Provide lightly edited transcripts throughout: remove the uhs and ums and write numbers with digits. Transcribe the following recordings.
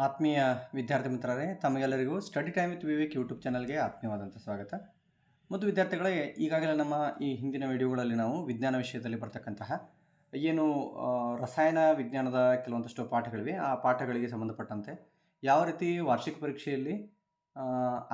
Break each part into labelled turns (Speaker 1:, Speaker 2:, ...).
Speaker 1: ಆತ್ಮೀಯ ವಿದ್ಯಾರ್ಥಿ ಮಿತ್ರರೇ, ತಮಗೆಲ್ಲರಿಗೂ study time with Vivek YouTube ಚಾನಲ್ಗೆ ಆತ್ಮೀಯವಾದಂಥ ಸ್ವಾಗತ. ಮತ್ತು ವಿದ್ಯಾರ್ಥಿಗಳೇ, ಈಗಾಗಲೇ ನಮ್ಮ ಈ ಹಿಂದಿನ ವಿಡಿಯೋಗಳಲ್ಲಿ ನಾವು ವಿಜ್ಞಾನ ವಿಷಯದಲ್ಲಿ ಬರ್ತಕ್ಕಂತಹ ಏನು ರಸಾಯನ ವಿಜ್ಞಾನದ ಕೆಲವೊಂದಷ್ಟು ಪಾಠಗಳಿವೆ, ಆ ಪಾಠಗಳಿಗೆ ಸಂಬಂಧಪಟ್ಟಂತೆ ಯಾವ ರೀತಿ ವಾರ್ಷಿಕ ಪರೀಕ್ಷೆಯಲ್ಲಿ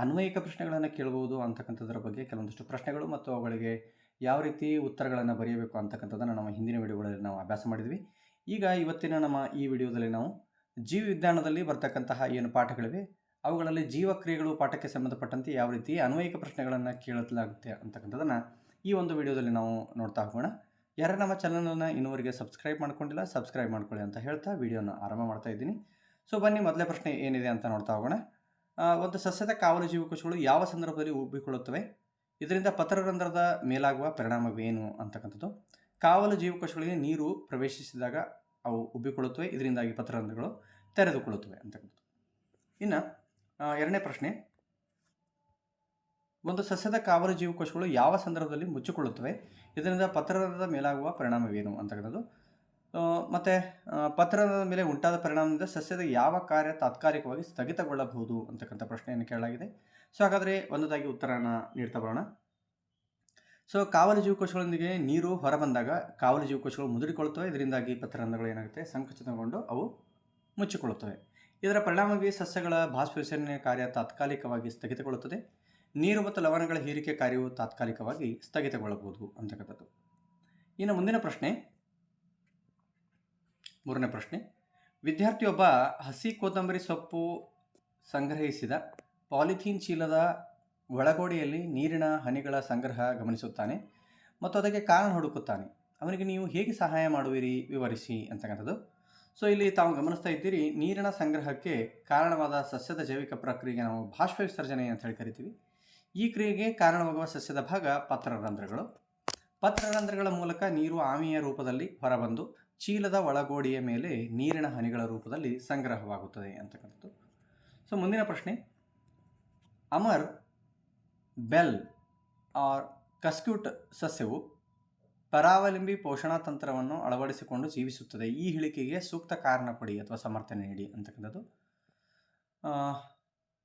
Speaker 1: ಅನ್ವಯಿಕ ಪ್ರಶ್ನೆಗಳನ್ನು ಕೇಳಬಹುದು ಅಂತಕ್ಕಂಥದ್ರ ಬಗ್ಗೆ ಕೆಲವೊಂದಷ್ಟು ಪ್ರಶ್ನೆಗಳು ಮತ್ತು ಅವುಗಳಿಗೆ ಯಾವ ರೀತಿ ಉತ್ತರಗಳನ್ನು ಬರೆಯಬೇಕು ಅಂತಕ್ಕಂಥದ್ದನ್ನು ನಮ್ಮ ಹಿಂದಿನ ವಿಡಿಯೋಗಳಲ್ಲಿ ನಾವು ಅಭ್ಯಾಸ ಮಾಡಿದ್ವಿ. ಈಗ ಇವತ್ತಿನ ನಮ್ಮ ಈ ವಿಡಿಯೋದಲ್ಲಿ ನಾವು ಜೀವ ವಿಜ್ಞಾನದಲ್ಲಿ ಬರ್ತಕ್ಕಂತಹ ಏನು ಪಾಠಗಳಿವೆ ಅವುಗಳಲ್ಲಿ ಜೀವಕ್ರಿಯೆಗಳು ಪಾಠಕ್ಕೆ ಸಂಬಂಧಪಟ್ಟಂತೆ ಯಾವ ರೀತಿ ಅನ್ವಯಿಕ ಪ್ರಶ್ನೆಗಳನ್ನು ಕೇಳಲಾಗುತ್ತೆ ಅಂತಕ್ಕಂಥದ್ದನ್ನು ಈ ಒಂದು ವಿಡಿಯೋದಲ್ಲಿ ನಾವು ನೋಡ್ತಾ ಹೋಗೋಣ. ಯಾರು ನಮ್ಮ ಚಾನಲನ್ನು ಇನ್ನೂವರೆಗೆ ಸಬ್ಸ್ಕ್ರೈಬ್ ಮಾಡ್ಕೊಂಡಿಲ್ಲ, ಸಬ್ಸ್ಕ್ರೈಬ್ ಮಾಡ್ಕೊಳ್ಳಿ ಅಂತ ಹೇಳ್ತಾ ವಿಡಿಯೋನ ಆರಂಭ ಮಾಡ್ತಾ ಇದ್ದೀನಿ. ಸೊ ಬನ್ನಿ, ಮೊದಲೇ ಪ್ರಶ್ನೆ ಏನಿದೆ ಅಂತ ನೋಡ್ತಾ ಹೋಗೋಣ. ಒಂದು ಸಸ್ಯದ ಕಾವಲು ಜೀವಕೋಶಗಳು ಯಾವ ಸಂದರ್ಭದಲ್ಲಿ ಉಬ್ಬಿಕೊಳ್ಳುತ್ತವೆ? ಇದರಿಂದ ಪತ್ರರಂಧ್ರದ ಮೇಲಾಗುವ ಪರಿಣಾಮವೇನು ಅಂತಕ್ಕಂಥದ್ದು. ಕಾವಲು ಜೀವಕೋಶಗಳಿಗೆ ನೀರು ಪ್ರವೇಶಿಸಿದಾಗ ಅವು ಉಬ್ಬಿಕೊಳ್ಳುತ್ತವೆ, ಇದರಿಂದಾಗಿ ಪತ್ರರಂಧ್ರಗಳು ತೆರೆದುಕೊಳ್ಳುತ್ತವೆ ಅಂತಕ್ಕಂಥದ್ದು. ಇನ್ನು ಎರಡನೇ ಪ್ರಶ್ನೆ, ಒಂದು ಸಸ್ಯದ ಕಾವಲು ಜೀವಕೋಶಗಳು ಯಾವ ಸಂದರ್ಭದಲ್ಲಿ ಮುಚ್ಚಿಕೊಳ್ಳುತ್ತವೆ? ಇದರಿಂದ ಪತ್ರರಂಧ್ರದ ಮೇಲಾಗುವ ಪರಿಣಾಮವೇನು ಅಂತಕ್ಕಂಥದ್ದು. ಮತ್ತು ಪತ್ರರಂಧ್ರದ ಮೇಲೆ ಉಂಟಾದ ಪರಿಣಾಮದಿಂದ ಸಸ್ಯದ ಯಾವ ಕಾರ್ಯ ತಾತ್ಕಾಲಿಕವಾಗಿ ಸ್ಥಗಿತಗೊಳ್ಳಬಹುದು ಅಂತಕ್ಕಂಥ ಪ್ರಶ್ನೆಯನ್ನು ಕೇಳಲಾಗಿದೆ. ಸೊ ಹಾಗಾದರೆ ಒಂದದಾಗಿ ಉತ್ತರನ ನೀಡ್ತಾ ಬರೋಣ. ಸೊ ಕಾವಲು ಜೀವಕೋಶಗಳೊಂದಿಗೆ ನೀರು ಹೊರಬಂದಾಗ ಕಾವಲು ಜೀವಕೋಶಗಳು ಮುದುಡಿಕೊಳ್ಳುತ್ತವೆ, ಇದರಿಂದಾಗಿ ಪತ್ರರಂಧ್ರಗಳು ಏನಾಗುತ್ತೆ, ಸಂಕುಚಿತಗೊಂಡು ಅವು ಮುಚ್ಚಿಕೊಳ್ಳುತ್ತವೆ. ಇದರ ಪರಿಣಾಮವಾಗಿ ಸಸ್ಯಗಳ ಬಾಷ್ಪೀಕರಣ ಕಾರ್ಯ ತಾತ್ಕಾಲಿಕವಾಗಿ ಸ್ಥಗಿತಗೊಳ್ಳುತ್ತದೆ. ನೀರು ಮತ್ತು ಲವಣಗಳ ಹೀರಿಕೆ ಕಾರ್ಯವು ತಾತ್ಕಾಲಿಕವಾಗಿ ಸ್ಥಗಿತಗೊಳ್ಳಬಹುದು ಅಂತಕ್ಕಂಥದ್ದು. ಇನ್ನು ಮುಂದಿನ ಪ್ರಶ್ನೆ, ಮೂರನೇ ಪ್ರಶ್ನೆ, ವಿದ್ಯಾರ್ಥಿಯೊಬ್ಬ ಹಸಿ ಕೊತ್ತಂಬರಿ ಸೊಪ್ಪು ಸಂಗ್ರಹಿಸಿದ ಪಾಲಿಥೀನ್ ಚೀಲದ ಒಳಗೋಡೆಯಲ್ಲಿ ನೀರಿನ ಹನಿಗಳ ಸಂಗ್ರಹ ಗಮನಿಸುತ್ತಾನೆ ಮತ್ತು ಅದಕ್ಕೆ ಕಾರಣ ಹುಡುಕುತ್ತಾನೆ. ಅವನಿಗೆ ನೀವು ಹೇಗೆ ಸಹಾಯ ಮಾಡುವಿರಿ, ವಿವರಿಸಿ ಅಂತಕ್ಕಂಥದ್ದು. ಸೊ ಇಲ್ಲಿ ತಾವು ಗಮನಿಸ್ತಾ ಇದ್ದೀರಿ, ನೀರಿನ ಸಂಗ್ರಹಕ್ಕೆ ಕಾರಣವಾದ ಸಸ್ಯದ ಜೈವಿಕ ಪ್ರಕ್ರಿಯೆಗೆ ನಾವು ಬಾಷ್ಪ ವಿಸರ್ಜನೆ ಅಂತ ಹೇಳಿ ಕರಿತೀವಿ. ಈ ಕ್ರಿಯೆಗೆ ಕಾರಣವಾಗುವ ಸಸ್ಯದ ಭಾಗ ಪತ್ರರಂಧ್ರಗಳು. ಪತ್ರರಂಧ್ರಗಳ ಮೂಲಕ ನೀರು ಆವಿಯ ರೂಪದಲ್ಲಿ ಹೊರಬಂದು ಚೀಲದ ಒಳಗೋಡೆಯ ಮೇಲೆ ನೀರಿನ ಹನಿಗಳ ರೂಪದಲ್ಲಿ ಸಂಗ್ರಹವಾಗುತ್ತದೆ ಅಂತಕ್ಕಂಥದ್ದು. ಸೊ ಮುಂದಿನ ಪ್ರಶ್ನೆ, ಅಮರ್ ಬೆಲ್ ಆರ್ ಕಸ್ಕ್ಯೂಟ್ ಸಸ್ಯವು ಪರಾವಲಂಬಿ ಪೋಷಣಾ ತಂತ್ರವನ್ನು ಅಳವಡಿಸಿಕೊಂಡು ಜೀವಿಸುತ್ತದೆ. ಈ ಹೇಳಿಕೆಗೆ ಸೂಕ್ತ ಕಾರಣ ಕೊಡಿ ಅಥವಾ ಸಮರ್ಥನೆ ನೀಡಿ ಅಂತಕ್ಕಂಥದ್ದು.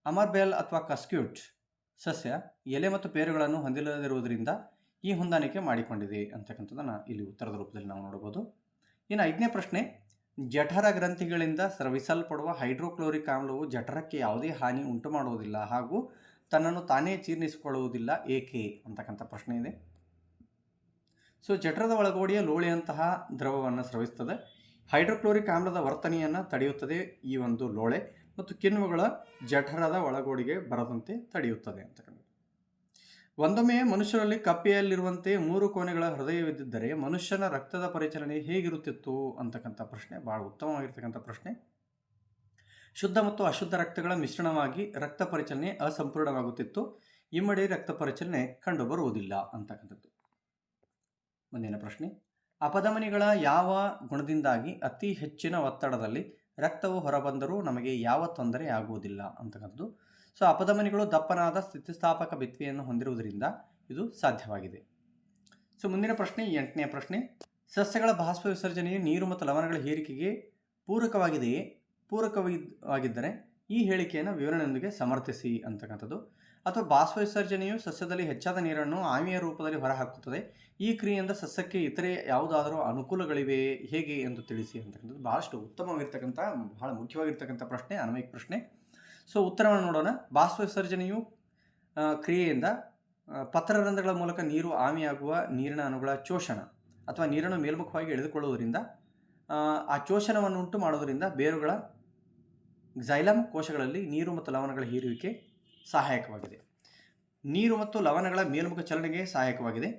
Speaker 1: ಅಮರ್ ಬೆಲ್ ಅಥವಾ ಕಸ್ಕ್ಯೂಟ್ ಸಸ್ಯ ಎಲೆ ಮತ್ತು ಬೇರುಗಳನ್ನು ಹೊಂದಿಲ್ಲದಿರುವುದರಿಂದ ಈ ಹೊಂದಾಣಿಕೆ ಮಾಡಿಕೊಂಡಿದೆ ಅಂತಕ್ಕಂಥದ್ದನ್ನು ಇಲ್ಲಿ ಉತ್ತರದ ರೂಪದಲ್ಲಿ ನಾವು ನೋಡಬಹುದು. ಇನ್ನು ಐದನೇ ಪ್ರಶ್ನೆ, ಜಠರ ಗ್ರಂಥಿಗಳಿಂದ ಸ್ರವಿಸಲ್ಪಡುವ ಹೈಡ್ರೋಕ್ಲೋರಿಕ್ ಆಮ್ಲವು ಜಠರಕ್ಕೆ ಯಾವುದೇ ಹಾನಿ ಉಂಟು ಮಾಡುವುದಿಲ್ಲ ಹಾಗೂ ತನ್ನನ್ನು ತಾನೇ ಜೀರ್ಣಿಸಿಕೊಳ್ಳುವುದಿಲ್ಲ, ಏಕೆ ಅಂತಕ್ಕಂಥ ಪ್ರಶ್ನೆ ಇದೆ. ಸೊ ಜಠರದ ಒಳಗೋಡೆಯ ಲೋಳೆಯಂತಹ ದ್ರವವನ್ನು ಸ್ರವಿಸ್ತದೆ. ಹೈಡ್ರೋಕ್ಲೋರಿಕ್ ಆಮ್ಲದ ವರ್ತನೆಯನ್ನು ತಡೆಯುತ್ತದೆ ಈ ಒಂದು ಲೋಳೆ, ಮತ್ತು ಕಿಣ್ವಗಳ ಜಠರದ ಒಳಗೋಡೆಗೆ ಬರದಂತೆ ತಡೆಯುತ್ತದೆ ಅಂತಕ್ಕಂಥದ್ದು. ಒಂದೊಮ್ಮೆ ಮನುಷ್ಯರಲ್ಲಿ ಕಪ್ಪೆಯಲ್ಲಿರುವಂತೆ 3 ಕೋಣೆಗಳ ಹೃದಯವಿದ್ದರೆ ಮನುಷ್ಯನ ರಕ್ತದ ಪರಿಚಲನೆ ಹೇಗಿರುತ್ತಿತ್ತು ಅಂತಕ್ಕಂಥ ಪ್ರಶ್ನೆ ಭಾಳ ಉತ್ತಮವಾಗಿರ್ತಕ್ಕಂಥ ಪ್ರಶ್ನೆ. ಶುದ್ಧ ಮತ್ತು ಅಶುದ್ಧ ರಕ್ತಗಳ ಮಿಶ್ರಣವಾಗಿ ರಕ್ತ ಪರಿಚಲನೆ ಅಸಂಪೂರ್ಣವಾಗುತ್ತಿತ್ತು. ಇಮ್ಮಡಿ ರಕ್ತ ಪರಿಚಲನೆ ಕಂಡುಬರುವುದಿಲ್ಲ ಅಂತಕ್ಕಂಥದ್ದು. ಮುಂದಿನ ಪ್ರಶ್ನೆ, ಅಪಧಮನಿಗಳ ಯಾವ ಗುಣದಿಂದಾಗಿ ಅತಿ ಹೆಚ್ಚಿನ ಒತ್ತಡದಲ್ಲಿ ರಕ್ತವು ಹೊರಬಂದರೂ ನಮಗೆ ಯಾವ ತೊಂದರೆ ಆಗುವುದಿಲ್ಲ ಅಂತಕ್ಕಂಥದ್ದು. ಸೊ ಅಪಧಮನಿಗಳು ದಪ್ಪನಾದ ಸ್ಥಿತಿಸ್ಥಾಪಕ ಭಿತ್ತಿಯನ್ನು ಹೊಂದಿರುವುದರಿಂದ ಇದು ಸಾಧ್ಯವಾಗಿದೆ. ಸೊ ಮುಂದಿನ ಪ್ರಶ್ನೆ, 8ನೇ ಪ್ರಶ್ನೆ, ಸಸ್ಯಗಳ ಬಾಷ್ಪ ವಿಸರ್ಜನೆಯು ನೀರು ಮತ್ತು ಲವಣಗಳ ಹೀರಿಕೆಗೆ ಪೂರಕವಾಗಿದೆಯೇ? ಪೂರಕವಾಗಿದ್ದರೆ ಈ ಹೇಳಿಕೆಯನ್ನು ವಿವರಣೆಯೊಂದಿಗೆ ಸಮರ್ಥಿಸಿ ಅಂತಕ್ಕಂಥದ್ದು. ಅಥವಾ ಬಾಷ್ಪ ವಿಸರ್ಜನೆಯು ಸಸ್ಯದಲ್ಲಿ ಹೆಚ್ಚಾದ ನೀರನ್ನು ಆವಿಯ ರೂಪದಲ್ಲಿ ಹೊರಹಾಕುತ್ತದೆ. ಈ ಕ್ರಿಯೆಯಿಂದ ಸಸ್ಯಕ್ಕೆ ಇತರೆ ಯಾವುದಾದರೂ ಅನುಕೂಲಗಳಿವೆ, ಹೇಗೆ ಎಂದು ತಿಳಿಸಿ ಅಂತಕ್ಕಂಥದ್ದು. ಬಹಳಷ್ಟು ಉತ್ತಮವಾಗಿರ್ತಕ್ಕಂಥ, ಬಹಳ ಮುಖ್ಯವಾಗಿರ್ತಕ್ಕಂಥ ಪ್ರಶ್ನೆ, ಅನ್ವಯಿಕ ಪ್ರಶ್ನೆ. ಸೊ ಉತ್ತರವನ್ನು ನೋಡೋಣ. ಬಾಷ್ಪ ವಿಸರ್ಜನೆಯು ಕ್ರಿಯೆಯಿಂದ ಪತ್ರರಂಧ್ರಗಳ ಮೂಲಕ ನೀರು ಆವಿಯಾಗುವ ನೀರಿನ ಅಣುಗಳ ಶೋಷಣ ಅಥವಾ ನೀರನ್ನು ಮೇಲ್ಮುಖವಾಗಿ ಎಳೆದುಕೊಳ್ಳುವುದರಿಂದ, ಆ ಶೋಷಣವನ್ನು ಉಂಟು ಮಾಡುವುದರಿಂದ ಬೇರುಗಳ ಝೈಲಮ್ ಕೋಶಗಳಲ್ಲಿ ನೀರು ಮತ್ತು ಲವಣಗಳ ಹೀರುವಿಕೆ ಸಹಾಯಕವಾಗಿದೆ. ನೀರು ಮತ್ತು ಲವಣಗಳ ಮೇಲ್ಮುಖ ಚಲನೆಗೆ ಸಹಾಯಕವಾಗಿದೆ.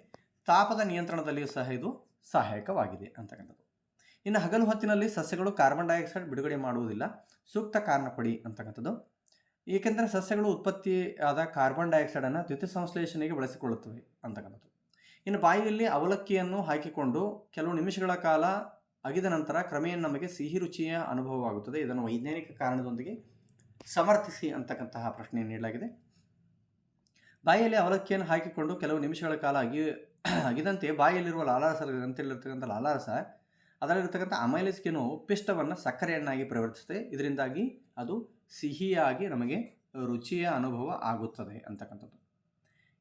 Speaker 1: ತಾಪದ ನಿಯಂತ್ರಣದಲ್ಲಿಯೂ ಸಹ ಇದು ಸಹಾಯಕವಾಗಿದೆ ಅಂತಕ್ಕಂಥದ್ದು. ಇನ್ನು ಹಗಲು ಹೊತ್ತಿನಲ್ಲಿ ಸಸ್ಯಗಳು ಕಾರ್ಬನ್ ಡೈಆಕ್ಸೈಡ್ ಬಿಡುಗಡೆ ಮಾಡುವುದಿಲ್ಲ, ಸೂಕ್ತ ಕಾರಣ ಕೊಡಿ ಅಂತಕ್ಕಂಥದ್ದು. ಏಕೆಂದರೆ ಸಸ್ಯಗಳು ಉತ್ಪತ್ತಿಯಾದ ಕಾರ್ಬನ್ ಡೈಆಕ್ಸೈಡನ್ನು ದ್ಯುತಿ ಸಂಶ್ಲೇಷಣೆಗೆ ಬಳಸಿಕೊಳ್ಳುತ್ತವೆ ಅಂತಕ್ಕಂಥದ್ದು. ಇನ್ನು ಬಾಯಿಯಲ್ಲಿ ಅವಲಕ್ಕಿಯನ್ನು ಹಾಕಿಕೊಂಡು ಕೆಲವು ನಿಮಿಷಗಳ ಕಾಲ ಅಗಿದ ನಂತರ ಕ್ರಮೇಣ ನಮಗೆ ಸಿಹಿ ರುಚಿಯ ಅನುಭವವಾಗುತ್ತದೆ. ಇದನ್ನು ವೈಜ್ಞಾನಿಕ ಕಾರಣದೊಂದಿಗೆ ಸಮರ್ಥಿಸಿ ಅಂತಕ್ಕಂತಹ ಪ್ರಶ್ನೆಯನ್ನು ನೀಡಲಾಗಿದೆ. ಬಾಯಿಯಲ್ಲಿ ಅವಲಕ್ಕಿಯನ್ನು ಹಾಕಿಕೊಂಡು ಕೆಲವು ನಿಮಿಷಗಳ ಕಾಲ ಅಗಿದಂತೆ ಬಾಯಿಯಲ್ಲಿರುವ ಲಾಲಾರಸ ಗ್ರಂಥಿಯಲ್ಲಿರ್ತಕ್ಕಂಥ ಲಾಲಾರಸ ಅದರಲ್ಲಿರ್ತಕ್ಕಂಥ ಅಮೈಲೇಸ್ಗೇನು ಪಿಷ್ಟವನ್ನು ಸಕ್ಕರೆಯನ್ನಾಗಿ ಪರಿವರ್ತಿಸುತ್ತೆ. ಇದರಿಂದಾಗಿ ಅದು ಸಿಹಿಯಾಗಿ ನಮಗೆ ರುಚಿಯ ಅನುಭವ ಆಗುತ್ತದೆ ಅಂತಕ್ಕಂಥದ್ದು.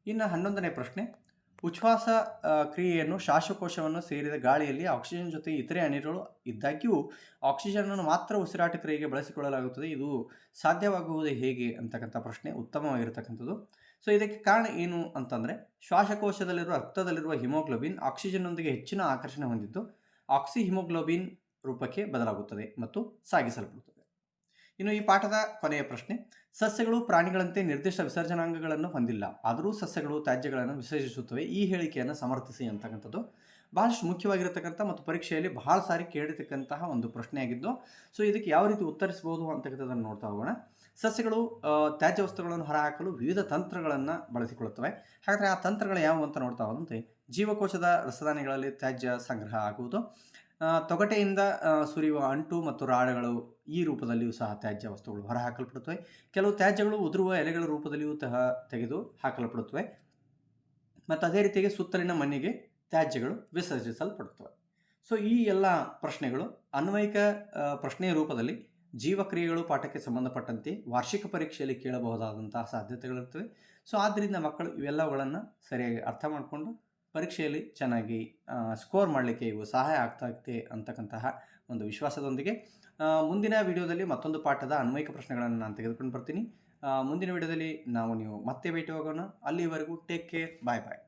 Speaker 1: ಇನ್ನು 11ನೇ ಪ್ರಶ್ನೆ, ಉಚ್ಛ್ವಾಸ ಕ್ರಿಯೆಯನ್ನು ಶ್ವಾಸಕೋಶವನ್ನು ಸೇರಿದ ಗಾಳಿಯಲ್ಲಿ ಆಕ್ಸಿಜನ್ ಜೊತೆ ಇತರೆ ಅನಿಲಗಳು ಇದ್ದಾಗ್ಯೂ ಆಕ್ಸಿಜನನ್ನು ಮಾತ್ರ ಉಸಿರಾಟ ಕ್ರಿಯೆಗೆ ಬಳಸಿಕೊಳ್ಳಲಾಗುತ್ತದೆ. ಇದು ಸಾಧ್ಯವಾಗುವುದು ಹೇಗೆ ಅಂತಕ್ಕಂಥ ಪ್ರಶ್ನೆ ಉತ್ತಮವಾಗಿರತಕ್ಕಂಥದ್ದು. ಸೊ ಇದಕ್ಕೆ ಕಾರಣ ಏನು ಅಂತಂದರೆ, ಶ್ವಾಸಕೋಶದಲ್ಲಿರುವ ರಕ್ತದಲ್ಲಿರುವ ಹಿಮೋಗ್ಲೋಬಿನ್ ಆಕ್ಸಿಜನ್ನೊಂದಿಗೆ ಹೆಚ್ಚಿನ ಆಕರ್ಷಣೆ ಹೊಂದಿದ್ದು ಆಕ್ಸಿ ಹಿಮೋಗ್ಲೋಬಿನ್ ರೂಪಕ್ಕೆ ಬದಲಾಗುತ್ತದೆ ಮತ್ತು ಸಾಗಿಸಲ್ಪಡುತ್ತದೆ. ಇನ್ನು ಈ ಪಾಠದ ಕೊನೆಯ ಪ್ರಶ್ನೆ, ಸಸ್ಯಗಳು ಪ್ರಾಣಿಗಳಂತೆ ನಿರ್ದಿಷ್ಟ ವಿಸರ್ಜನಾಂಗಗಳನ್ನು ಹೊಂದಿಲ್ಲ, ಆದರೂ ಸಸ್ಯಗಳು ತ್ಯಾಜ್ಯಗಳನ್ನು ವಿಸರ್ಜಿಸುತ್ತವೆ. ಈ ಹೇಳಿಕೆಯನ್ನು ಸಮರ್ಥಿಸಿ ಅಂತಕ್ಕಂಥದ್ದು ಬಹಳಷ್ಟು ಮುಖ್ಯವಾಗಿರತಕ್ಕಂಥ ಮತ್ತು ಪರೀಕ್ಷೆಯಲ್ಲಿ ಬಹಳ ಸಾರಿ ಕೇಳಿರ್ತಕ್ಕಂತಹ ಒಂದು ಪ್ರಶ್ನೆಯಾಗಿದ್ದು, ಸೊ ಇದಕ್ಕೆ ಯಾವ ರೀತಿ ಉತ್ತರಿಸಬಹುದು ಅಂತಕ್ಕಂಥದ್ದನ್ನು ನೋಡ್ತಾ ಹೋಗೋಣ. ಸಸ್ಯಗಳು ತ್ಯಾಜ್ಯ ವಸ್ತುಗಳನ್ನು ಹೊರಹಾಕಲು ವಿವಿಧ ತಂತ್ರಗಳನ್ನು ಬಳಸಿಕೊಳ್ಳುತ್ತವೆ. ಹಾಗಾದರೆ ಆ ತಂತ್ರಗಳು ಯಾವುವು ಅಂತ ನೋಡ್ತಾ ಹೋದಂತೆ, ಜೀವಕೋಶದ ರಸದಾನಿಗಳಲ್ಲಿ ತ್ಯಾಜ್ಯ ಸಂಗ್ರಹ ಆಗುವುದು, ತೊಗಟೆಯಿಂದ ಸುರಿಯುವ ಅಂಟು ಮತ್ತು ರಾಡಗಳು ಈ ರೂಪದಲ್ಲಿಯೂ ಸಹ ತ್ಯಾಜ್ಯ ವಸ್ತುಗಳು ಹೊರಹಾಕಲ್ಪಡುತ್ತವೆ. ಕೆಲವು ತ್ಯಾಜ್ಯಗಳು ಉದುರುವ ಎಲೆಗಳ ರೂಪದಲ್ಲಿಯೂ ತೆಗೆದು ಹಾಕಲ್ಪಡುತ್ತವೆ ಮತ್ತು ಅದೇ ರೀತಿಯಾಗಿ ಸುತ್ತಲಿನ ಮಣ್ಣಿಗೆ ತ್ಯಾಜ್ಯಗಳು ವಿಸರ್ಜಿಸಲ್ಪಡುತ್ತವೆ. ಸೊ ಈ ಎಲ್ಲ ಪ್ರಶ್ನೆಗಳು ಅನ್ವಯಿಕ ಪ್ರಶ್ನೆಯ ರೂಪದಲ್ಲಿ ಜೀವಕ್ರಿಯೆಗಳು ಪಾಠಕ್ಕೆ ಸಂಬಂಧಪಟ್ಟಂತೆ ವಾರ್ಷಿಕ ಪರೀಕ್ಷೆಯಲ್ಲಿ ಕೇಳಬಹುದಾದಂತಹ ಸಾಧ್ಯತೆಗಳಿರ್ತವೆ. ಸೊ ಆದ್ದರಿಂದ ಮಕ್ಕಳು ಇವೆಲ್ಲವುಗಳನ್ನು ಸರಿಯಾಗಿ ಅರ್ಥ ಮಾಡಿಕೊಂಡು ಪರೀಕ್ಷೆಯಲ್ಲಿ ಚೆನ್ನಾಗಿ ಸ್ಕೋರ್ ಮಾಡಲಿಕ್ಕೆ ಇವು ಸಹಾಯ ಆಗ್ತಾಯಿದೆ ಅಂತಕ್ಕಂತಹ ಒಂದು ವಿಶ್ವಾಸದೊಂದಿಗೆ ಮುಂದಿನ ವಿಡಿಯೋದಲ್ಲಿ ಮತ್ತೊಂದು ಪಾಠದ ಅನ್ವಯಿಕ ಪ್ರಶ್ನೆಗಳನ್ನು ನಾನು ತೆಗೆದುಕೊಂಡು ಬರ್ತೀನಿ. ಮುಂದಿನ ವಿಡಿಯೋದಲ್ಲಿ ನೀವು ಮತ್ತೆ ಭೇಟಿ ಹೋಗೋಣ. ಅಲ್ಲಿವರೆಗೂ ಟೇಕ್ ಕೇರ್, ಬಾಯ್ ಬಾಯ್.